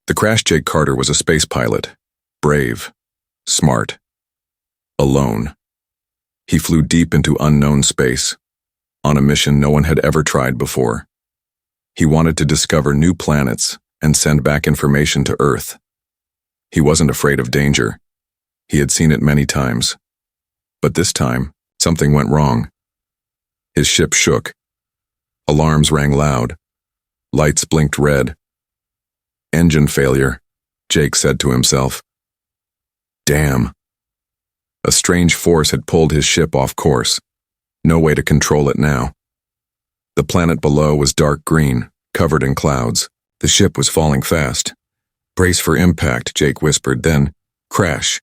The crashed Jake Carter was a space pilot. Brave. Smart. Alone. He flew deep into unknown space, on a mission no one had ever tried before. He wanted to discover new planets and send back information to Earth. He wasn't afraid of danger. He had seen it many times. But this time, something went wrong. His ship shook. Alarms rang loud. Lights blinked red. Engine failure, Jake said to himself. Damn. A strange force had pulled his ship off course. No way to control it now. The planet below was dark green, covered in clouds. The ship was falling fast. Brace for impact, Jake whispered, then crash.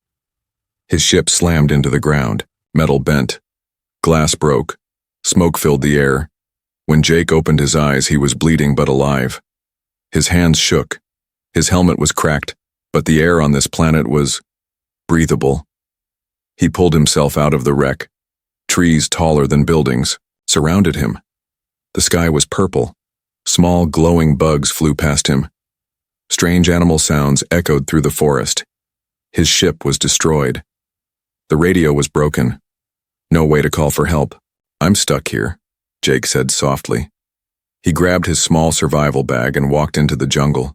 His ship slammed into the ground. Metal bent. Glass broke. Smoke filled the air. When Jake opened his eyes, he was bleeding but alive. His hands shook. His helmet was cracked, but the air on this planet was breathable. He pulled himself out of the wreck. Trees taller than buildings surrounded him. The sky was purple. Small glowing bugs flew past him. Strange animal sounds echoed through the forest. His ship was destroyed. The radio was broken. No way to call for help. I'm stuck here, Jake said softly. He grabbed his small survival bag and walked into the jungle.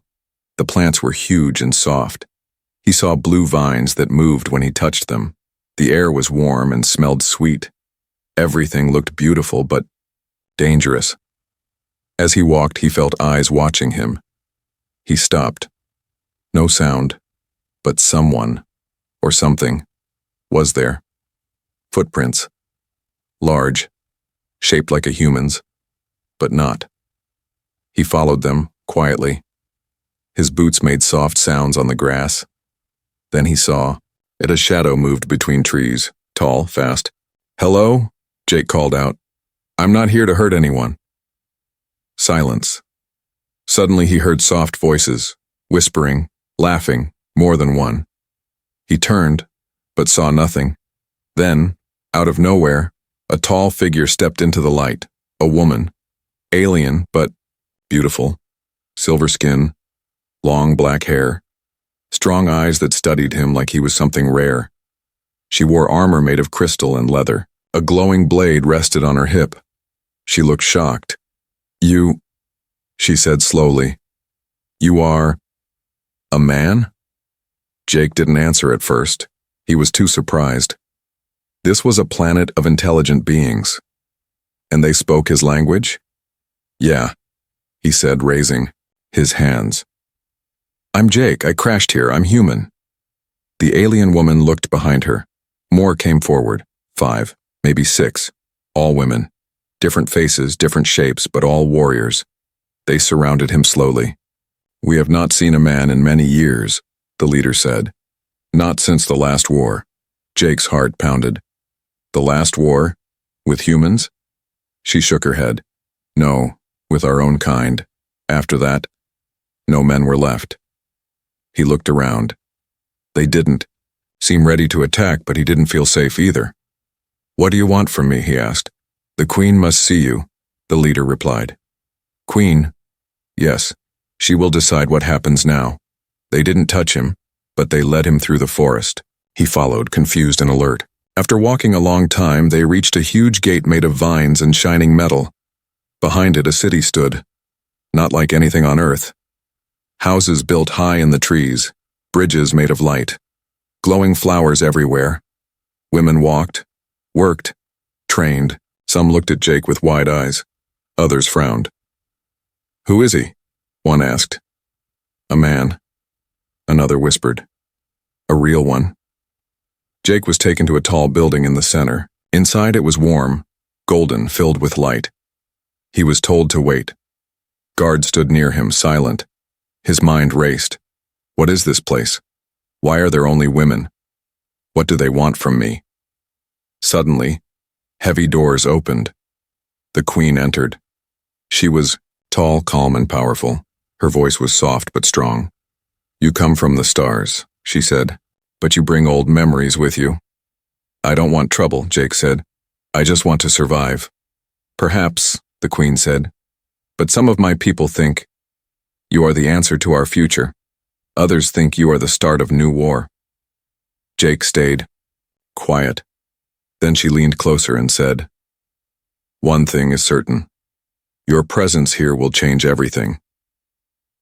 The plants were huge and soft. He saw blue vines that moved when he touched them. The air was warm and smelled sweet. Everything looked beautiful but dangerous. As he walked, he felt eyes watching him. He stopped. No sound, but someone, or something, was there. Footprints. Large, shaped like a human's, but not. He followed them, quietly. His boots made soft sounds on the grass. Then he saw a shadow moved between trees, tall, fast. Hello? Jake called out. I'm not here to hurt anyone. Silence. Suddenly he heard soft voices, whispering, laughing, more than one. He turned, but saw nothing. Then, out of nowhere, a tall figure stepped into the light, a woman. Alien, but beautiful. Silver skin, long black hair, strong eyes that studied him like he was something rare. She wore armor made of crystal and leather. A glowing blade rested on her hip. She looked shocked. You, she said slowly. You are a man? Jake didn't answer at first. He was too surprised. This was a planet of intelligent beings. And they spoke his language? Yeah, he said, raising his hands. I'm Jake. I crashed here. I'm human. The alien woman looked behind her. More came forward. 5, maybe 6. All women. Different faces, different shapes, but all warriors. They surrounded him slowly. We have not seen a man in many years, the leader said. Not since the last war. Jake's heart pounded. The last war? With humans? She shook her head. No, with our own kind. After that, no men were left. He looked around. They didn't seem ready to attack, but he didn't feel safe either. What do you want from me? He asked. The Queen must see you, the leader replied. Queen? Yes, she will decide what happens now. They didn't touch him, but they led him through the forest. He followed, confused and alert. After walking a long time, they reached a huge gate made of vines and shining metal. Behind it, a city stood, not like anything on Earth. Houses built high in the trees, bridges made of light, glowing flowers everywhere. Women walked, worked, trained. Some looked at Jake with wide eyes. Others frowned. Who is he? One asked. A man. Another whispered. A real one. Jake was taken to a tall building in the center. Inside it was warm, golden, filled with light. He was told to wait. Guards stood near him, silent. His mind raced. What is this place? Why are there only women? What do they want from me? Suddenly, heavy doors opened. The Queen entered. She was tall, calm, and powerful. Her voice was soft but strong. You come from the stars, she said, but you bring old memories with you. I don't want trouble, Jake said. I just want to survive. Perhaps, the Queen said, but some of my people think you are the answer to our future. Others think you are the start of new war." Jake stayed, quiet. Then she leaned closer and said, "One thing is certain. Your presence here will change everything."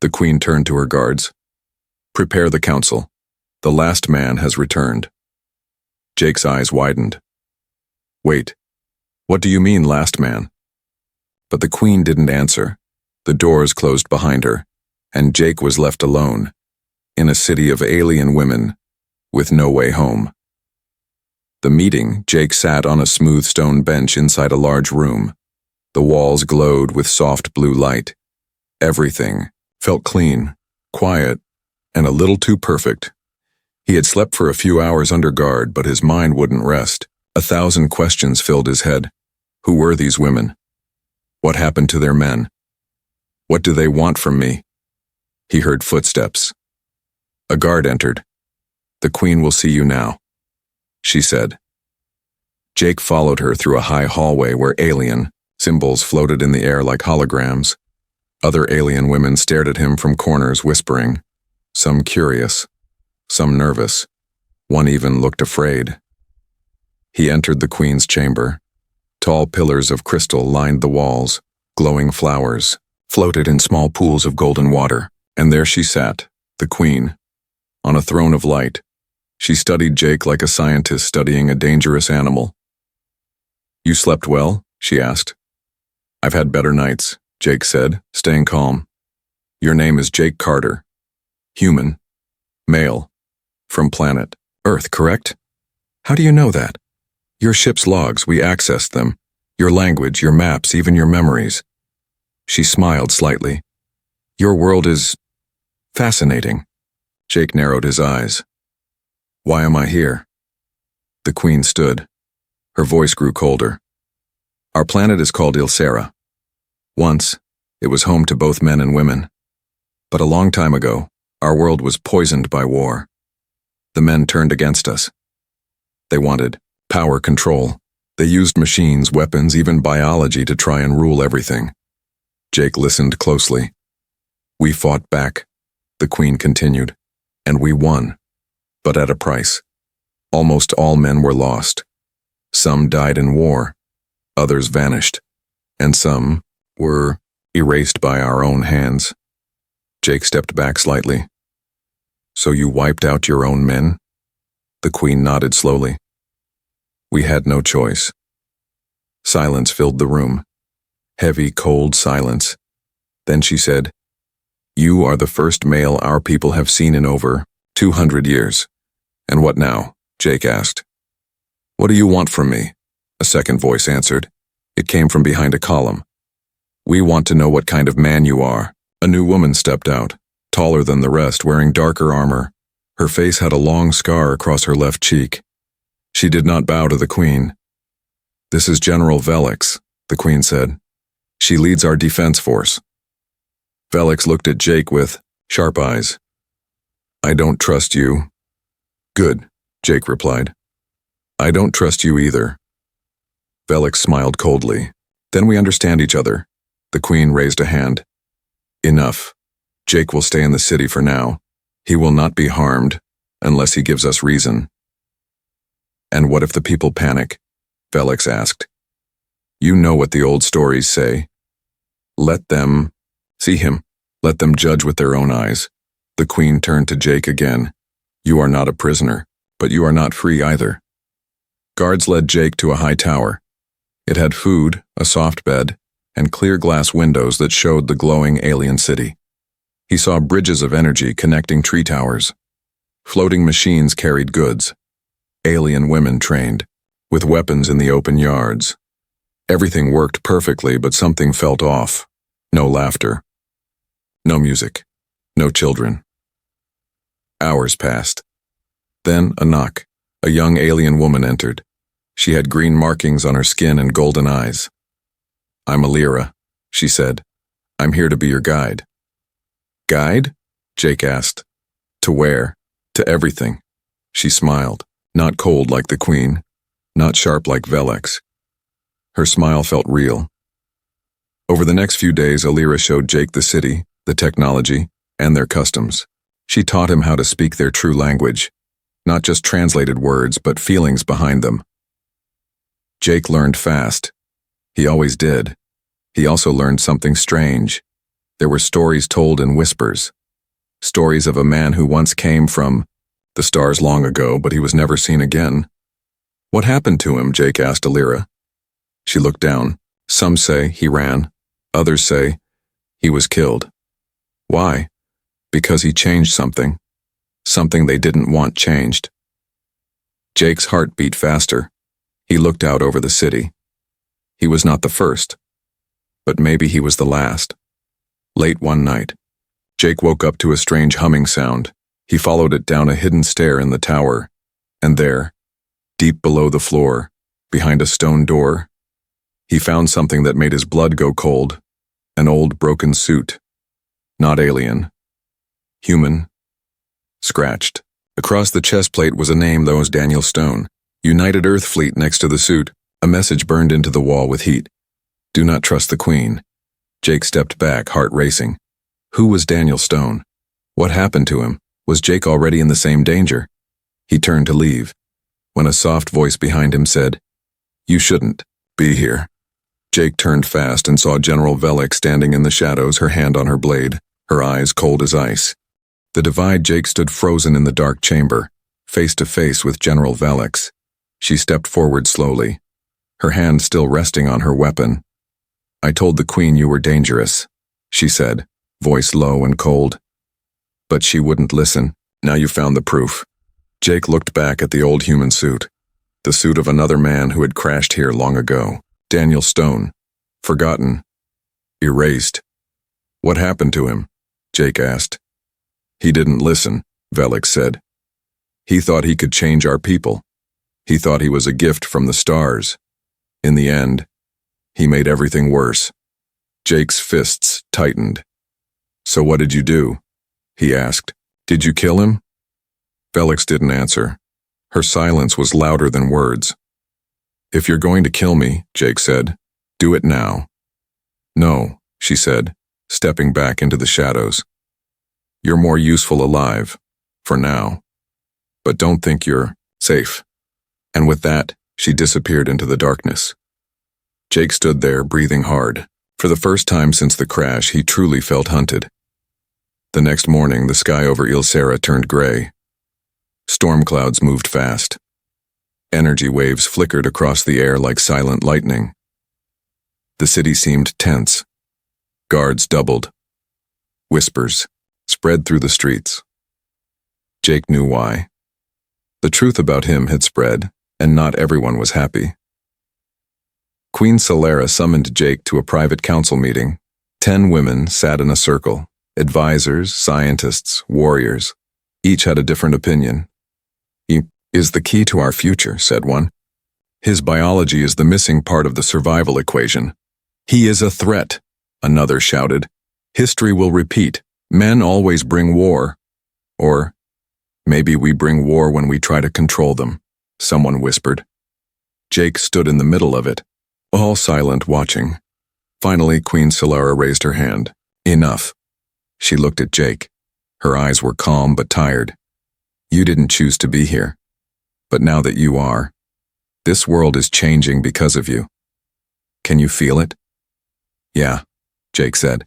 The Queen turned to her guards. "Prepare the council. The last man has returned." Jake's eyes widened. "Wait, what do you mean, last man?" But the Queen didn't answer. The doors closed behind her, and Jake was left alone, in a city of alien women, with no way home. The meeting, Jake sat on a smooth stone bench inside a large room. The walls glowed with soft blue light. Everything felt clean, quiet, and a little too perfect. He had slept for a few hours under guard, but his mind wouldn't rest. 1,000 questions filled his head. Who were these women? What happened to their men? What do they want from me? He heard footsteps. A guard entered. "The Queen will see you now," she said. Jake followed her through a high hallway where alien symbols floated in the air like holograms. Other alien women stared at him from corners, whispering, some curious, some nervous. One even looked afraid. He entered the Queen's chamber. Tall pillars of crystal lined the walls. Glowing flowers floated in small pools of golden water. And there she sat, the Queen, on a throne of light. She studied Jake like a scientist studying a dangerous animal. "You slept well?" she asked. "I've had better nights," Jake said, staying calm. "Your name is Jake Carter. Human. Male. From planet Earth, correct? How do you know that? Your ship's logs, we accessed them. Your language, your maps, even your memories." She smiled slightly. "Your world is fascinating." Jake narrowed his eyes. "Why am I here?" The Queen stood. Her voice grew colder. "Our planet is called Ilsera. Once, it was home to both men and women. But a long time ago, our world was poisoned by war. The men turned against us. They wanted power control. They used machines, weapons, even biology to try and rule everything." Jake listened closely. "We fought back," the Queen continued, "and we won, but at a price. Almost all men were lost. Some died in war, others vanished, and some were erased by our own hands." Jake stepped back slightly. "So you wiped out your own men?" The Queen nodded slowly. "We had no choice." Silence filled the room. Heavy, cold silence. Then she said, "You are the first male our people have seen in over 200 years. And what now?" Jake asked. "What do you want from me?" A second voice answered. It came from behind a column. "We want to know what kind of man you are." A new woman stepped out, taller than the rest, wearing darker armor. Her face had a long scar across her left cheek. She did not bow to the Queen. "This is General Velix," the Queen said. "She leads our defense force." Velix looked at Jake with sharp eyes. "I don't trust you." "Good," Jake replied. "I don't trust you either." Velix smiled coldly. "Then we understand each other." The Queen raised a hand. "Enough. Jake will stay in the city for now. He will not be harmed, unless he gives us reason." "And what if the people panic?" Velix asked. "You know what the old stories say. Let them see him. Let them judge with their own eyes." The Queen turned to Jake again. "You are not a prisoner, but you are not free either." Guards led Jake to a high tower. It had food, a soft bed, and clear glass windows that showed the glowing alien city. He saw bridges of energy connecting tree towers. Floating machines carried goods. Alien women trained, with weapons in the open yards. Everything worked perfectly, but something felt off. No laughter. No music. No children. Hours passed. Then a knock. A young alien woman entered. She had green markings on her skin and golden eyes. "I'm Alira," she said. "I'm here to be your guide." "Guide?" Jake asked. "To where?" "To everything." She smiled, not cold like the Queen, not sharp like Velix. Her smile felt real. Over the next few days, Alira showed Jake the city, the technology, and their customs. She taught him how to speak their true language, not just translated words, but feelings behind them. Jake learned fast. He always did. He also learned something strange. There were stories told in whispers. Stories of a man who once came from the stars long ago, but he was never seen again. What happened to him? Jake asked Alira. She looked down. Some say he ran. Others say he was killed. Why? Because he changed something. Something they didn't want changed. Jake's heart beat faster. He looked out over the city. He was not the first, but maybe he was the last. Late one night, Jake woke up to a strange humming sound. He followed it down a hidden stair in the tower, and there, deep below the floor, behind a stone door, he found something that made his blood go cold. An old broken suit. Not alien. Human. Scratched. Across the chest plate was a name, though, as Daniel Stone. United Earth Fleet next to the suit. A message burned into the wall with heat. Do not trust the Queen. Jake stepped back, heart racing. Who was Daniel Stone? What happened to him? Was Jake already in the same danger? He turned to leave, when a soft voice behind him said, You shouldn't be here. Jake turned fast and saw General Velik standing in the shadows, her hand on her blade, her eyes cold as ice. The divide Jake stood frozen in the dark chamber, face to face with General Velik's. She stepped forward slowly, her hand still resting on her weapon. I told the Queen you were dangerous, she said, voice low and cold. But she wouldn't listen. Now you found the proof. Jake looked back at the old human suit, the suit of another man who had crashed here long ago. Daniel Stone. Forgotten. Erased. What happened to him? Jake asked. He didn't listen, Velik said. He thought he could change our people. He thought he was a gift from the stars. In the end, he made everything worse. Jake's fists tightened. So what did you do? He asked. Did you kill him? Velik didn't answer. Her silence was louder than words. If you're going to kill me, Jake said, do it now. No, she said, stepping back into the shadows. You're more useful alive, for now. But don't think you're safe. And with that, she disappeared into the darkness. Jake stood there, breathing hard. For the first time since the crash, he truly felt hunted. The next morning, the sky over Ilsera turned gray. Storm clouds moved fast. Energy waves flickered across the air like silent lightning. The city seemed tense. Guards doubled. Whispers spread through the streets. Jake knew why. The truth about him had spread, and not everyone was happy. Queen Solera summoned Jake to a private council meeting. 10 women sat in a circle. Advisors, scientists, warriors. Each had a different opinion. He is the key to our future, said one. His biology is the missing part of the survival equation. He is a threat, another shouted. History will repeat. Men always bring war. Or maybe we bring war when we try to control them, someone whispered. Jake stood in the middle of it, all silent, watching. Finally, Queen Solera raised her hand. Enough. She looked at Jake. Her eyes were calm but tired. You didn't choose to be here. But now that you are, this world is changing because of you. Can you feel it? Yeah, Jake said.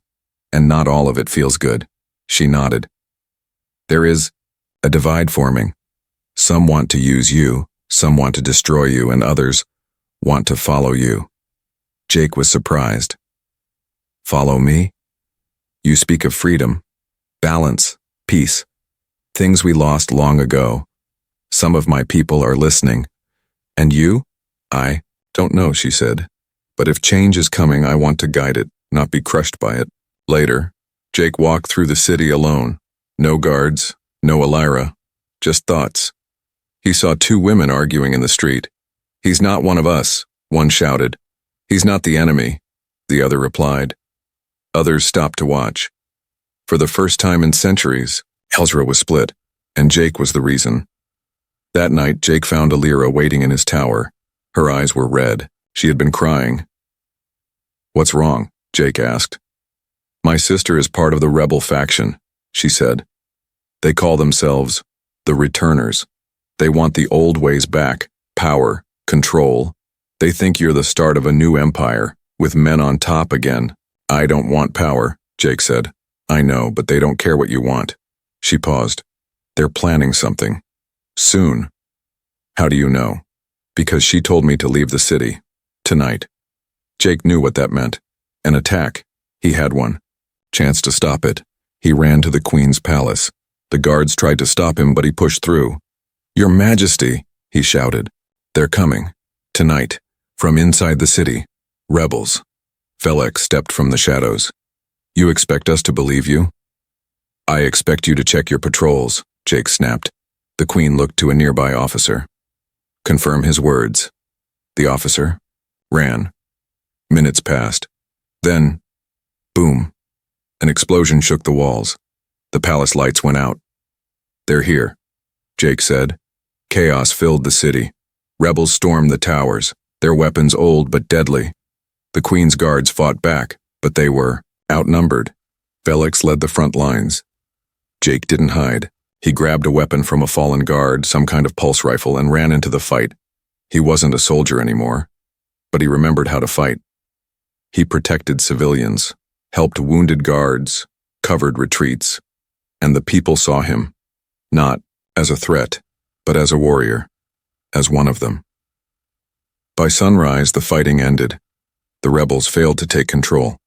And not all of it feels good. She nodded. There is a divide forming. Some want to use you, some want to destroy you, and others want to follow you. Jake was surprised. Follow me? You speak of freedom, balance, peace, things we lost long ago. Some of my people are listening. And you? I don't know, she said. But if change is coming, I want to guide it, not be crushed by it. Later, Jake walked through the city alone. No guards, no Alira, just thoughts. He saw 2 women arguing in the street. He's not one of us, one shouted. He's not the enemy, the other replied. Others stopped to watch. For the first time in centuries, Elzra was split, and Jake was the reason. That night, Jake found Alira waiting in his tower. Her eyes were red. She had been crying. What's wrong? Jake asked. My sister is part of the rebel faction, she said. They call themselves the Returners. They want the old ways back, power, control. They think you're the start of a new empire, with men on top again. I don't want power, Jake said. I know, but they don't care what you want. She paused. They're planning something. Soon. How do you know? Because she told me to leave the city. Tonight. Jake knew what that meant. An attack. He had one. Chance to stop it. He ran to the Queen's palace. The guards tried to stop him, but he pushed through. Your Majesty, he shouted. They're coming. Tonight. From inside the city. Rebels. Felix stepped from the shadows. You expect us to believe you? I expect you to check your patrols, Jake snapped. The Queen looked to a nearby officer. Confirm his words. The officer ran. Minutes passed. Then, boom. An explosion shook the walls. The palace lights went out. They're here, Jake said. Chaos filled the city. Rebels stormed the towers, their weapons old but deadly. The Queen's guards fought back, but they were outnumbered. Felix led the front lines. Jake didn't hide. He grabbed a weapon from a fallen guard, some kind of pulse rifle, and ran into the fight. He wasn't a soldier anymore, but he remembered how to fight. He protected civilians, helped wounded guards, covered retreats, and the people saw him, not as a threat, but as a warrior, as one of them. By sunrise, the fighting ended. The rebels failed to take control.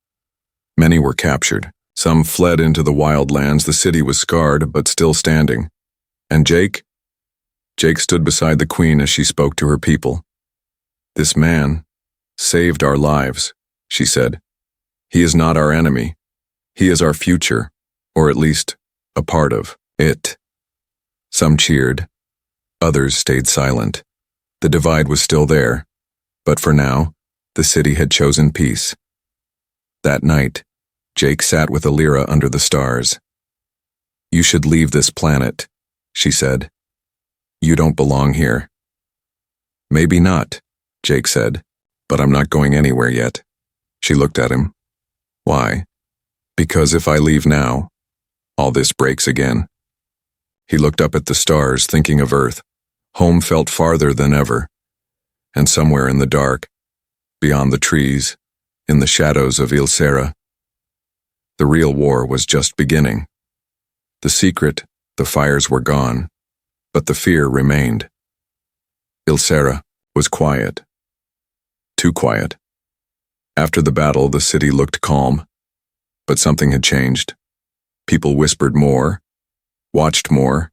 Many were captured. Some fled into the wild lands. The city was scarred, but still standing. And Jake? Jake stood beside the Queen as she spoke to her people. This man saved our lives, she said. He is not our enemy. He is our future, or at least a part of it. Some cheered. Others stayed silent. The divide was still there, but for now, the city had chosen peace. That night, Jake sat with Alira under the stars. You should leave this planet, she said. You don't belong here. Maybe not, Jake said, but I'm not going anywhere yet. She looked at him. Why? Because if I leave now, all this breaks again. He looked up at the stars, thinking of Earth. Home felt farther than ever. And somewhere in the dark, beyond the trees, in the shadows of Ilsera, the real war was just beginning. The secret, the fires were gone, but the fear remained. Ilsera was quiet. Too quiet. After the battle, the city looked calm, but something had changed. People whispered more, watched more,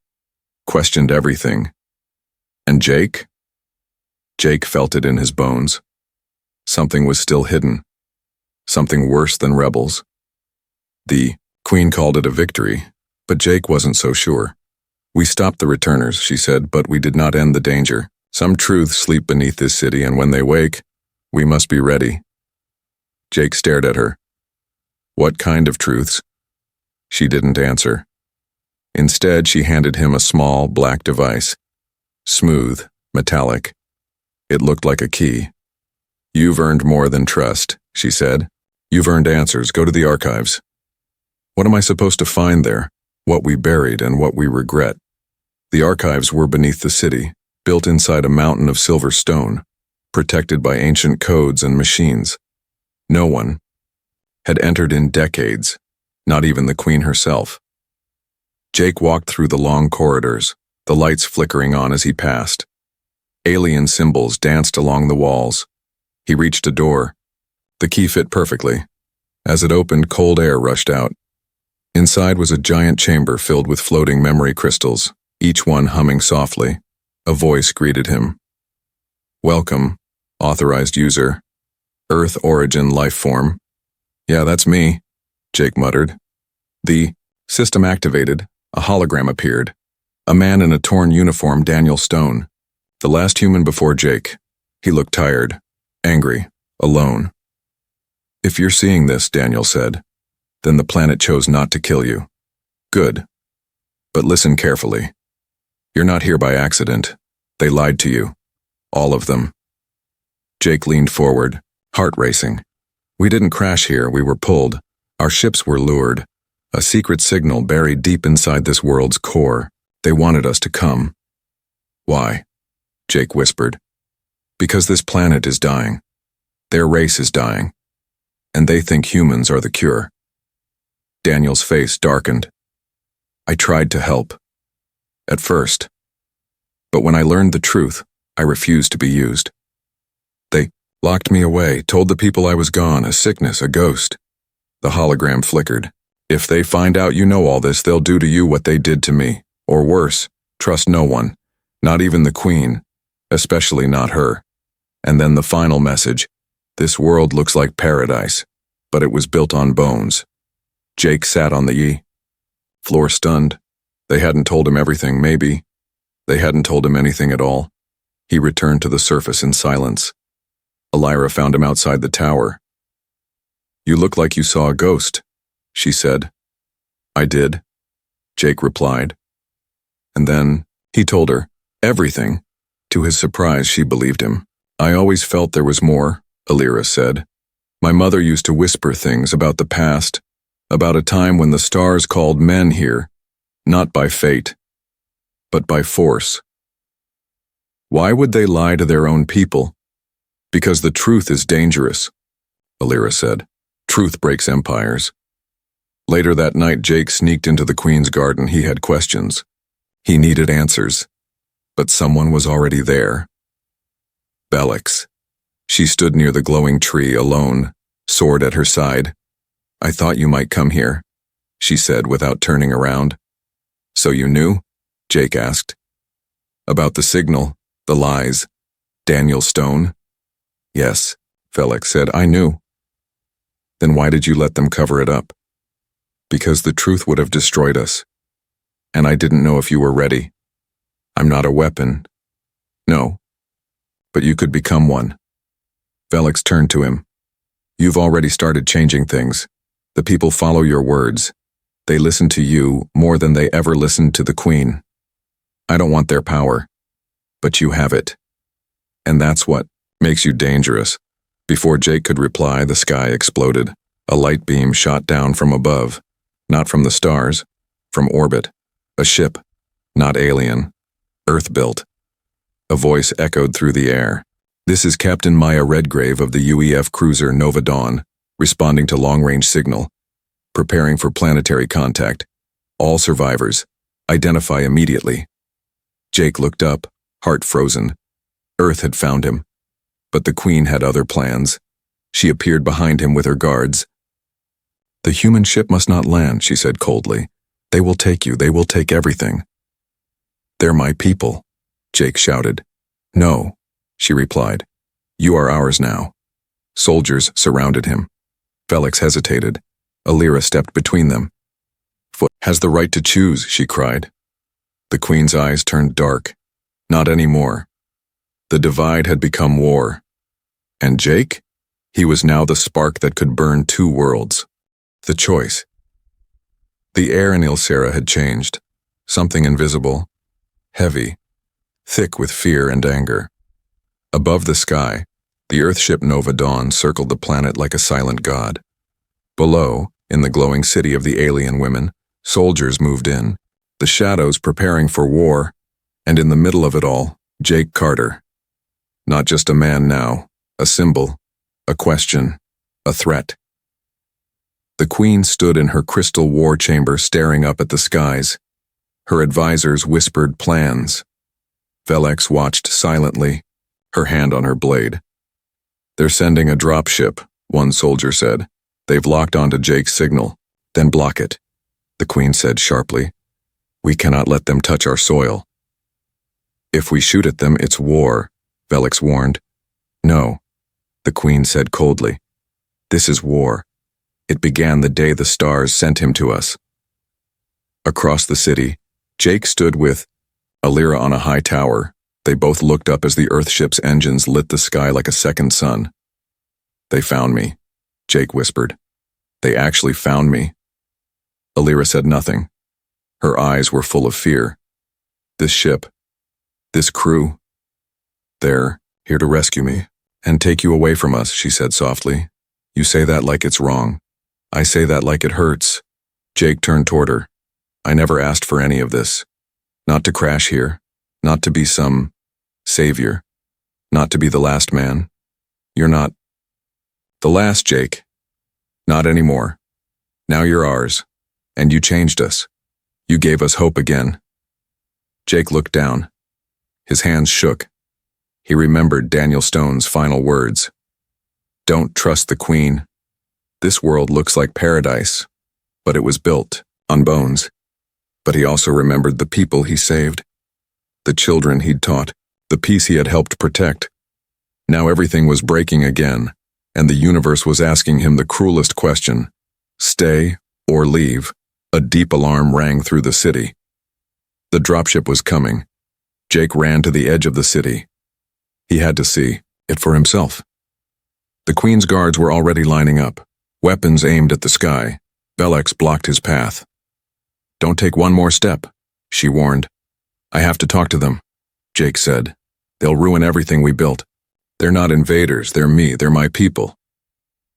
questioned everything. And Jake? Jake felt it in his bones. Something was still hidden. Something worse than rebels. The Queen called it a victory, but Jake wasn't so sure. We stopped the returners, she said, but we did not end the danger. Some truths sleep beneath this city, and when they wake, we must be ready. Jake stared at her. What kind of truths? She didn't answer. Instead, she handed him a small, black device. Smooth, metallic. It looked like a key. You've earned more than trust, she said. You've earned answers. Go to the archives. What am I supposed to find there? What we buried and what we regret. The archives were beneath the city, built inside a mountain of silver stone, protected by ancient codes and machines. No one had entered in decades, not even the Queen herself. Jake walked through the long corridors, the lights flickering on as he passed. Alien symbols danced along the walls. He reached a door. The key fit perfectly. As it opened, cold air rushed out. Inside was a giant chamber filled with floating memory crystals, each one humming softly. A voice greeted him. Welcome, authorized user. Earth origin life form. Yeah, that's me, Jake muttered. The system activated. A hologram appeared. A man in a torn uniform, Daniel Stone. The last human before Jake. He looked tired, angry, alone. If you're seeing this, Daniel said, then the planet chose not to kill you. Good. But listen carefully. You're not here by accident. They lied to you. All of them. Jake leaned forward, heart racing. We didn't crash here, we were pulled. Our ships were lured. A secret signal buried deep inside this world's core. They wanted us to come. Why? Jake whispered. Because this planet is dying. Their race is dying. And they think humans are the cure. Daniel's face darkened. I tried to help. At first. But when I learned the truth, I refused to be used. They locked me away, told the people I was gone, a sickness, a ghost. The hologram flickered. If they find out you know all this, they'll do to you what they did to me. Or worse, trust no one. Not even the Queen. Especially not her. And then the final message. This world looks like paradise, but it was built on bones. Jake sat on the floor stunned. They hadn't told him everything, maybe. They hadn't told him anything at all. He returned to the surface in silence. Elira found him outside the tower. You look like you saw a ghost, she said. I did, Jake replied. And then he told her everything. To his surprise, she believed him. I always felt there was more, Elira said. My mother used to whisper things about the past, about a time when the stars called men here, not by fate, but by force. Why would they lie to their own people? Because the truth is dangerous, Elira said. Truth breaks empires. Later that night, Jake sneaked into the Queen's garden. He had questions. He needed answers. But someone was already there. Belix. She stood near the glowing tree, alone, sword at her side. I thought you might come here, she said without turning around. So you knew? Jake asked. About the signal, the lies, Daniel Stone? Yes, Felix said, I knew. Then why did you let them cover it up? Because the truth would have destroyed us. And I didn't know if you were ready. I'm not a weapon. No. But you could become one. Felix turned to him. You've already started changing things. The people follow your words. They listen to you more than they ever listened to the Queen. I don't want their power. But you have it. And that's what makes you dangerous. Before Jake could reply, the sky exploded. A light beam shot down from above. Not from the stars. From orbit. A ship. Not alien. Earth-built. A voice echoed through the air. This is Captain Maya Redgrave of the UEF cruiser Nova Dawn, responding to long-range signal. Preparing for planetary contact. All survivors. Identify immediately. Jake looked up, heart frozen. Earth had found him. But the Queen had other plans. She appeared behind him with her guards. The human ship must not land, she said coldly. They will take you. They will take everything. They're my people, Jake shouted. No, she replied. You are ours now. Soldiers surrounded him. Felix hesitated. Elira stepped between them. Foot has the right to choose, she cried. The Queen's eyes turned dark. Not anymore. The divide had become war. And Jake? He was now the spark that could burn two worlds. The choice. The air in Ilsera had changed. Something invisible. Heavy, thick with fear and anger. Above the sky, the Earthship Nova Dawn circled the planet like a silent god. Below, in the glowing city of the alien women, soldiers moved in, the shadows preparing for war, and in the middle of it all, Jake Carter. Not just a man now, a symbol, a question, a threat. The Queen stood in her crystal war chamber staring up at the skies. Her advisors whispered plans. Felix watched silently, her hand on her blade. They're sending a dropship, one soldier said. They've locked onto Jake's signal. Then block it, the Queen said sharply. We cannot let them touch our soil. If we shoot at them, it's war, Felix warned. No, the Queen said coldly. This is war. It began the day the stars sent him to us. Across the city, Jake stood with Elira on a high tower. They both looked up as the Earthship's engines lit the sky like a second sun. They found me, Jake whispered. They actually found me. Elira said nothing. Her eyes were full of fear. This ship, this crew, they're here to rescue me and take you away from us, she said softly. You say that like it's wrong. I say that like it hurts. Jake turned toward her. I never asked for any of this. Not to crash here. Not to be some savior. Not to be the last man. You're not the last, Jake. Not anymore. Now you're ours. And you changed us. You gave us hope again. Jake looked down. His hands shook. He remembered Daniel Stone's final words. Don't trust the Queen. This world looks like paradise, but it was built on bones. But he also remembered the people he saved, the children he'd taught, the peace he had helped protect. Now everything was breaking again, and the universe was asking him the cruelest question: stay or leave. A deep alarm rang through the city. The dropship was coming. Jake ran to the edge of the city. He had to see it for himself. The Queen's guards were already lining up, weapons aimed at the sky. Velix blocked his path. Don't take one more step, she warned. I have to talk to them, Jake said. They'll ruin everything we built. They're not invaders, they're me, they're my people.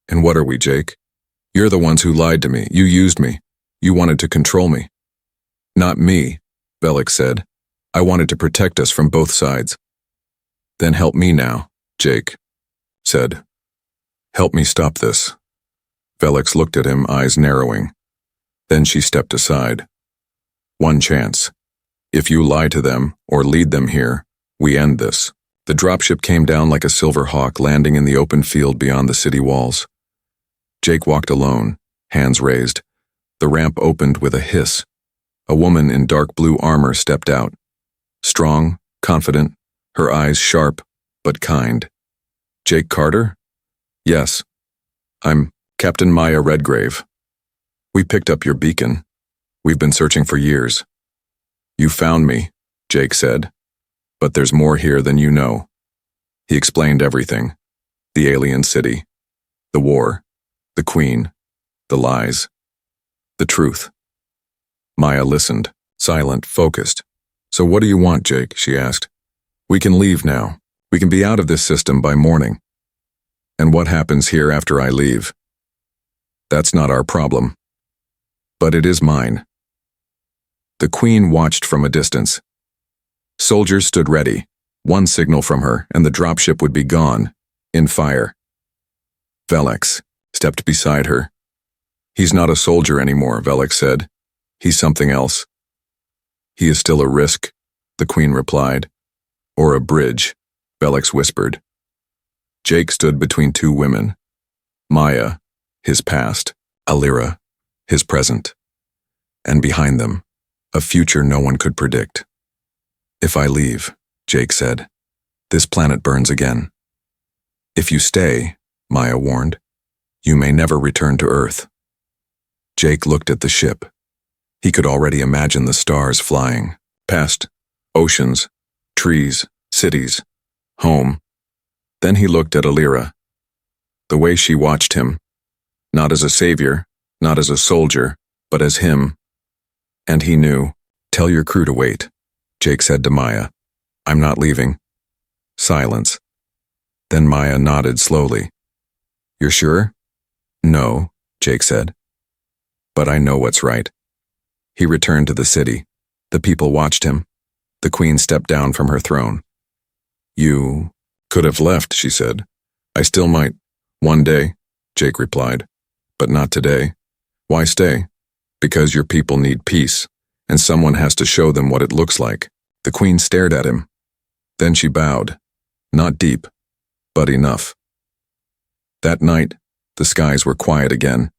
And what are we, Jake? You're the ones who lied to me, you used me. You wanted to control me. Not me, Velix said. I wanted to protect us from both sides. Then help me now, Jake said. Help me stop this. Velix looked at him, eyes narrowing. Then she stepped aside. One chance. If you lie to them or lead them here, we end this. The dropship came down like a silver hawk, landing in the open field beyond the city walls. Jake walked alone, hands raised. The ramp opened with a hiss. A woman in dark blue armor stepped out. Strong, confident, her eyes sharp, but kind. Jake Carter? Yes. I'm Captain Maya Redgrave. We picked up your beacon. We've been searching for years. You found me, Jake said. But there's more here than you know. He explained everything. The alien city. The war. The Queen. The lies. The truth. Maya listened, silent, focused. So what do you want, Jake? She asked. We can leave now. We can be out of this system by morning. And what happens here after I leave? That's not our problem. But it is mine. The Queen watched from a distance. Soldiers stood ready. One signal from her, and the dropship would be gone, in fire. Velix stepped beside her. He's not a soldier anymore, Velix said. He's something else. He is still a risk, the Queen replied. Or a bridge, Velix whispered. Jake stood between two women. Maya, his past, Alira, his present. And behind them, a future no one could predict. If I leave, Jake said, this planet burns again. If you stay, Maya warned, you may never return to Earth. Jake looked at the ship. He could already imagine the stars flying, past oceans, trees, cities, home. Then he looked at Alira. The way she watched him, not as a savior, not as a soldier, but as him. And he knew. Tell your crew to wait, Jake said to Maya. I'm not leaving. Silence. Then Maya nodded slowly. You're sure? No, Jake said. But I know what's right. He returned to the city. The people watched him. The Queen stepped down from her throne. You could have left, she said. I still might. One day, Jake replied. But not today. Why stay? Because your people need peace, and someone has to show them what it looks like. The Queen stared at him. Then she bowed. Not deep, but enough. That night, the skies were quiet again.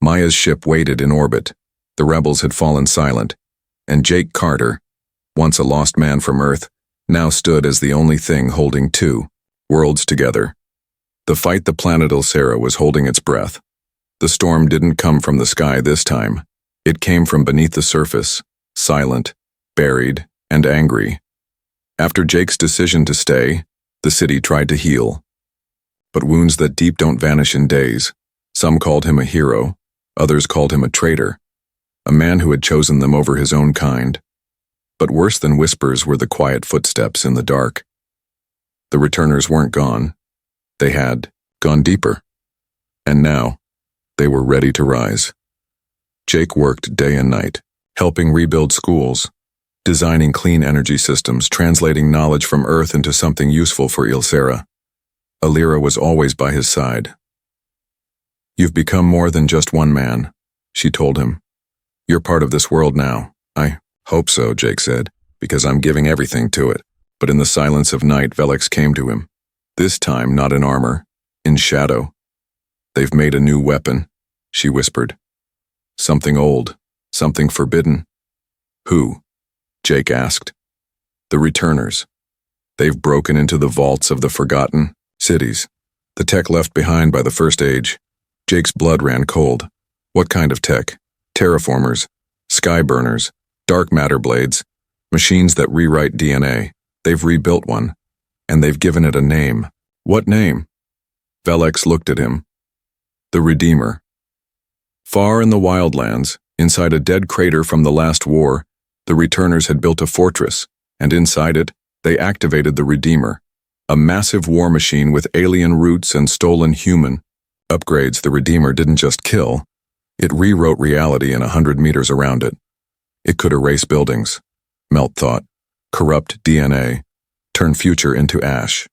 Maya's ship waited in orbit. The rebels had fallen silent, and Jake Carter, once a lost man from Earth, now stood as the only thing holding two worlds together. The fight the planet Ulcera was holding its breath. The storm didn't come from the sky this time. It came from beneath the surface, silent, buried, and angry. After Jake's decision to stay, the city tried to heal. But wounds that deep don't vanish in days. Some called him a hero, others called him a traitor, a man who had chosen them over his own kind. But worse than whispers were the quiet footsteps in the dark. The returners weren't gone. They had gone deeper. And now, they were ready to rise. Jake worked day and night, helping rebuild schools, designing clean energy systems, translating knowledge from Earth into something useful for Ylsera. Alira was always by his side. "You've become more than just one man," she told him. "You're part of this world now." "I hope so," Jake said, "because I'm giving everything to it." But in the silence of night, Velix came to him. This time not in armor, in shadow. "They've made a new weapon," she whispered. "Something old, something forbidden." "Who?" Jake asked. "The returners. They've broken into the vaults of the forgotten cities, the tech left behind by the First Age." Jake's blood ran cold. What kind of tech? Terraformers, skyburners, dark matter blades, machines that rewrite DNA. They've rebuilt one, and they've given it a name. What name? Velix looked at him. The Redeemer. Far in the wildlands, inside a dead crater from the last war, the returners had built a fortress, and inside it, they activated the Redeemer, a massive war machine with alien roots and stolen human upgrades. The Redeemer didn't just kill, it rewrote reality in 100 meters around it. It could erase buildings, melt thought, corrupt DNA, turn future into ash.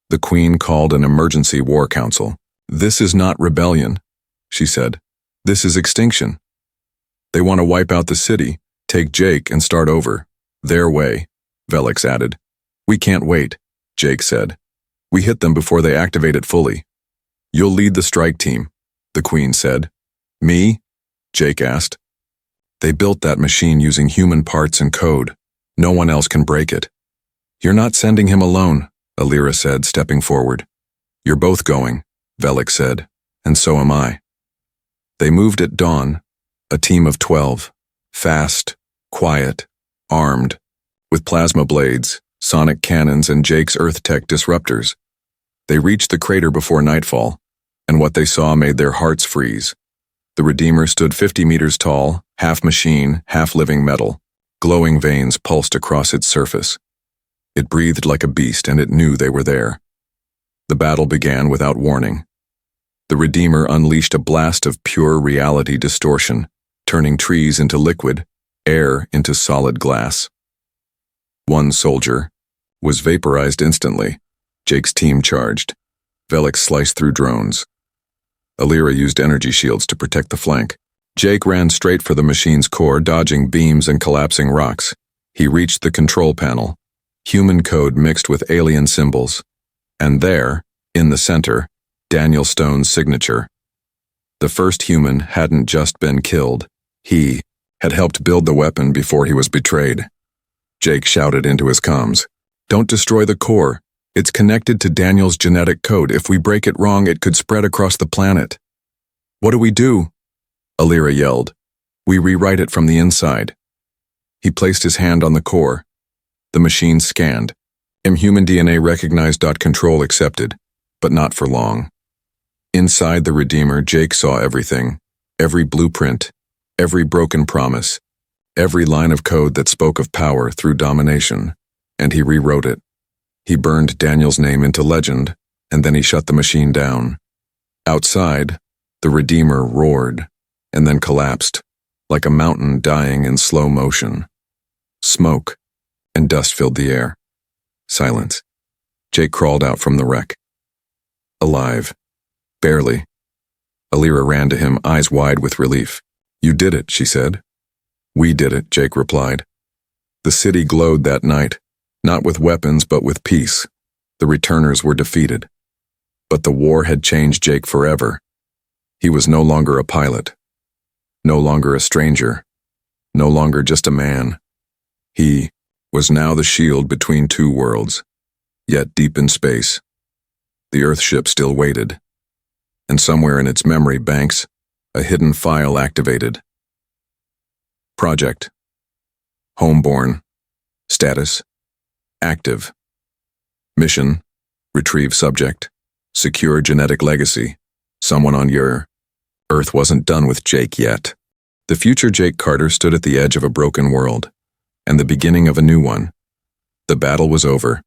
The Queen called an emergency war council. "This is not rebellion," she said. "This is extinction. They want to wipe out the city, take Jake and start over. Their way," Velix added. "We can't wait," Jake said. "We hit them before they activate it fully." "You'll lead the strike team," the Queen said. "Me?" Jake asked. "They built that machine using human parts and code. No one else can break it." "You're not sending him alone," Alira said, stepping forward. "You're both going," Velix said, "and so am I." They moved at dawn, a team of 12, fast, quiet, armed, with plasma blades, sonic cannons, and Jake's Earth Tech disruptors. They reached the crater before nightfall, and what they saw made their hearts freeze. The Redeemer stood 50 meters tall, half machine, half living metal. Glowing veins pulsed across its surface. It breathed like a beast, and it knew they were there. The battle began without warning. The Redeemer unleashed a blast of pure reality distortion, turning trees into liquid, air into solid glass. One soldier was vaporized instantly. Jake's team charged. Velix sliced through drones. Alira used energy shields to protect the flank. Jake ran straight for the machine's core, dodging beams and collapsing rocks. He reached the control panel, human code mixed with alien symbols. And there, in the center, Daniel Stone's signature. The first human hadn't just been killed. He had helped build the weapon before he was betrayed. Jake shouted into his comms, "Don't destroy the core. It's connected to Daniel's genetic code. If we break it wrong, it could spread across the planet." "What do we do?" Alira yelled. "We rewrite it from the inside." He placed his hand on the core. The machine scanned. Human DNA recognized. Control accepted, but not for long. Inside the Redeemer, Jake saw everything. Every blueprint, every broken promise, every line of code that spoke of power through domination. And he rewrote it. He burned Daniel's name into legend, and then he shut the machine down. Outside, the Redeemer roared, and then collapsed, like a mountain dying in slow motion. Smoke and dust filled the air. Silence. Jake crawled out from the wreck. Alive. Barely. Alira ran to him, eyes wide with relief. "You did it," she said. "We did it," Jake replied. The city glowed that night, not with weapons but with peace. The returners were defeated. But the war had changed Jake forever. He was no longer a pilot. No longer a stranger. No longer just a man. He was now the shield between two worlds, yet deep in space. The Earthship still waited. And somewhere in its memory banks, a hidden file activated. Project. Homeborn. Status. Active. Mission. Retrieve subject. Secure genetic legacy. Someone on your Earth wasn't done with Jake yet. The future Jake Carter stood at the edge of a broken world, and the beginning of a new one. The battle was over.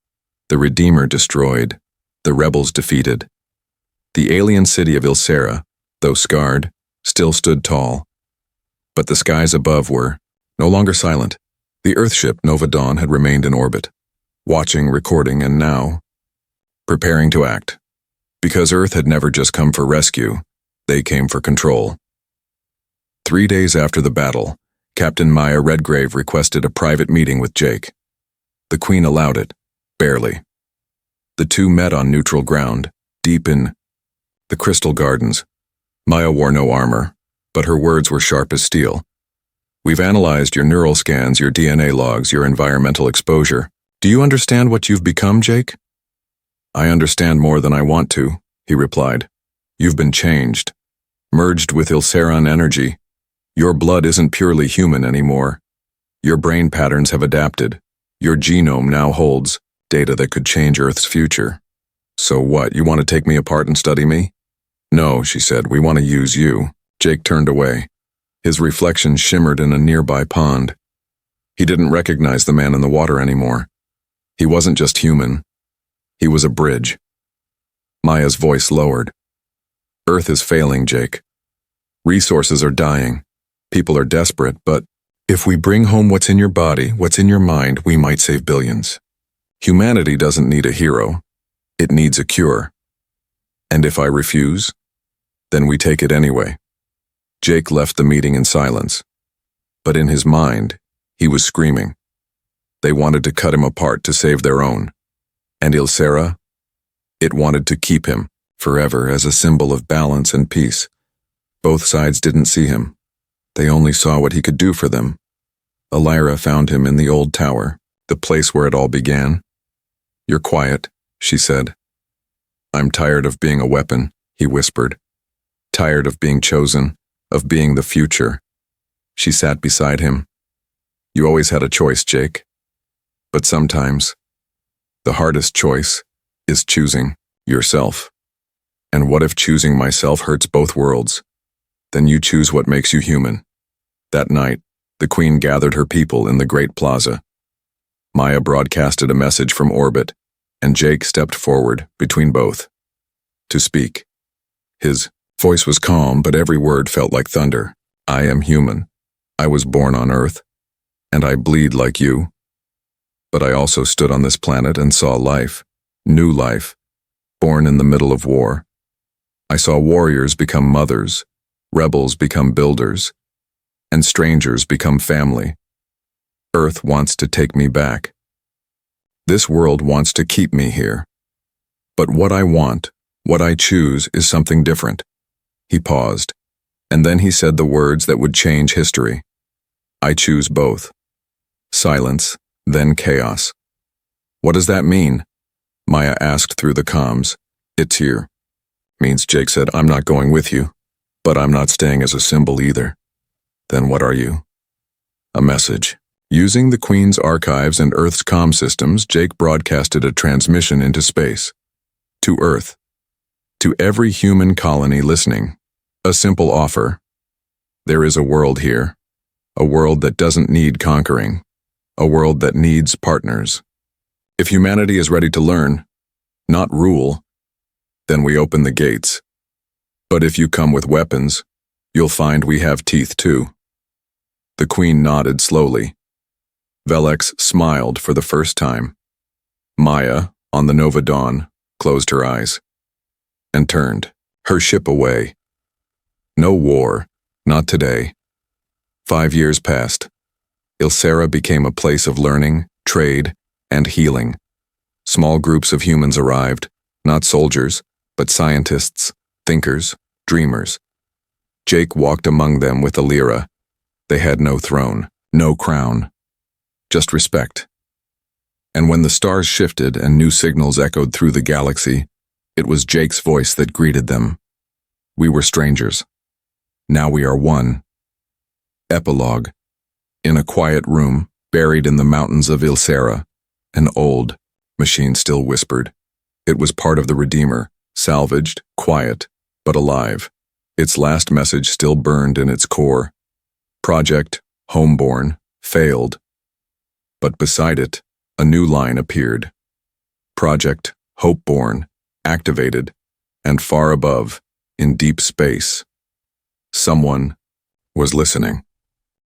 The Redeemer destroyed. The rebels defeated. The alien city of Ylsera, though scarred, still stood tall. But the skies above were no longer silent. The Earthship Nova Dawn had remained in orbit, watching, recording, and now preparing to act. Because Earth had never just come for rescue, they came for control. 3 days after the battle, Captain Maya Redgrave requested a private meeting with Jake. The Queen allowed it, barely. The two met on neutral ground, deep in the Crystal Gardens. Maya wore no armor, but her words were sharp as steel. We've analyzed your neural scans, your DNA logs, your environmental exposure. Do you understand what you've become, Jake? I understand more than I want to, he replied. You've been changed, merged with Ilseran energy. Your blood isn't purely human anymore. Your brain patterns have adapted. Your genome now holds data that could change Earth's future. So what, you want to take me apart and study me? No, she said, we want to use you. Jake turned away. His reflection shimmered in a nearby pond. He didn't recognize the man in the water anymore. He wasn't just human. He was a bridge. Maya's voice lowered. Earth is failing, Jake. Resources are dying. People are desperate, but if we bring home what's in your body, what's in your mind, we might save billions. Humanity doesn't need a hero. It needs a cure. And if I refuse, then we take it anyway. Jake left the meeting in silence. But in his mind, he was screaming. They wanted to cut him apart to save their own. And Ilsera? It wanted to keep him forever as a symbol of balance and peace. Both sides didn't see him. They only saw what he could do for them. Elira found him in the old tower, the place where it all began. You're quiet, she said. I'm tired of being a weapon, he whispered. Tired of being chosen, of being the future. She sat beside him. You always had a choice, Jake. But sometimes, the hardest choice is choosing yourself. And what if choosing myself hurts both worlds? Then you choose what makes you human. That night, the Queen gathered her people in the Great Plaza. Maya broadcasted a message from orbit, and Jake stepped forward between both to speak. His voice was calm, but every word felt like thunder. I am human. I was born on Earth, and I bleed like you. But I also stood on this planet and saw life, new life, born in the middle of war. I saw warriors become mothers, rebels become builders, and strangers become family. Earth wants to take me back. This world wants to keep me here. But what I want, what I choose, is something different. He paused, and then he said the words that would change history. I choose both. Silence, then chaos. What does that mean? Maya asked through the comms. It's here. Means, Jake said, I'm not going with you, but I'm not staying as a symbol either. Then what are you? A message. Using the Queen's archives and Earth's comm systems, Jake broadcasted a transmission into space. To Earth. To every human colony listening. A simple offer. There is a world here. A world that doesn't need conquering. A world that needs partners. If humanity is ready to learn, not rule, then we open the gates. But if you come with weapons, you'll find we have teeth too. The Queen nodded slowly. Velex smiled for the first time. Maya, on the Nova Dawn, closed her eyes and turned her ship away. No war, not today. 5 years passed. Ilsera became a place of learning, trade, and healing. Small groups of humans arrived, not soldiers, but scientists, thinkers, dreamers. Jake walked among them with Elira. They had no throne, no crown, just respect. And when the stars shifted and new signals echoed through the galaxy, it was Jake's voice that greeted them. We were strangers. Now we are one. Epilogue. In a quiet room, buried in the mountains of Ilsera, an old machine still whispered. It was part of the Redeemer, salvaged, quiet, but alive. Its last message still burned in its core. Project, Homeborn, failed. But beside it, a new line appeared. Project, Hopeborn, activated, and far above, in deep space, someone was listening.